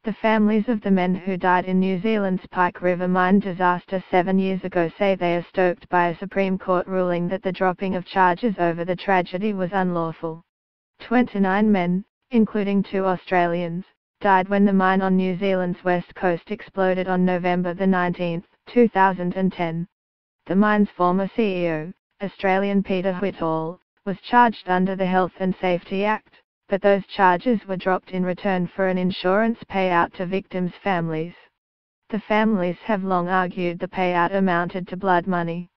The families of the men who died in New Zealand's Pike River Mine disaster 7 years ago say they are stoked by a Supreme Court ruling that the dropping of charges over the tragedy was unlawful. 29 men, including 2 Australians, died when the mine on New Zealand's west coast exploded on November 19, 2010. The mine's former CEO, Australian Peter Whitall, was charged under the Health and Safety Act, but those charges were dropped in return for an insurance payout to victims' families. The families have long argued the payout amounted to blood money.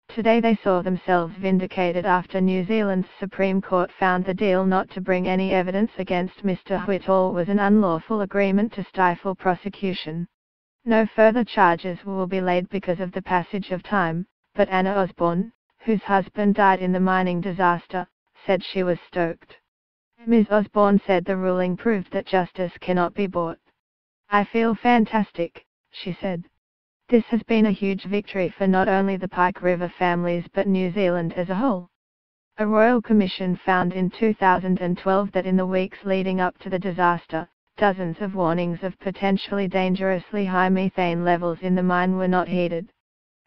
Today they saw themselves vindicated after New Zealand's Supreme Court found the deal not to bring any evidence against Mr. Whitall was an unlawful agreement to stifle prosecution. No further charges will be laid because of the passage of time, but Anna Osborne, whose husband died in the mining disaster, said she was stoked. Ms. Osborne said the ruling proved that justice cannot be bought. "I feel fantastic," she said. "This has been a huge victory for not only the Pike River families but New Zealand as a whole." A Royal Commission found in 2012 that in the weeks leading up to the disaster, dozens of warnings of potentially dangerously high methane levels in the mine were not heeded.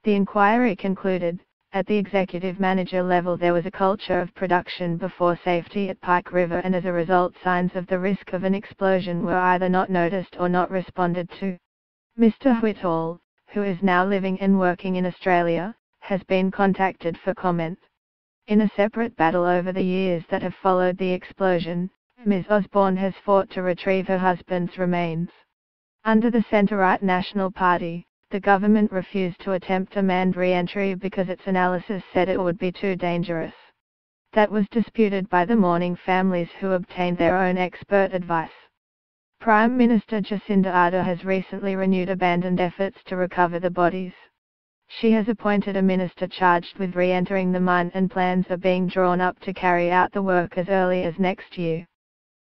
The inquiry concluded, at the executive manager level there was a culture of production before safety at Pike River, and as a result signs of the risk of an explosion were either not noticed or not responded to. Mr. Whitall, who is now living and working in Australia, has been contacted for comment. In a separate battle over the years that have followed the explosion, Ms. Osborne has fought to retrieve her husband's remains. Under the centre-right National Party, the government refused to attempt a manned re-entry because its analysis said it would be too dangerous. That was disputed by the mourning families who obtained their own expert advice. Prime Minister Jacinda Ardern has recently renewed abandoned efforts to recover the bodies. She has appointed a minister charged with re-entering the mine, and plans are being drawn up to carry out the work as early as next year.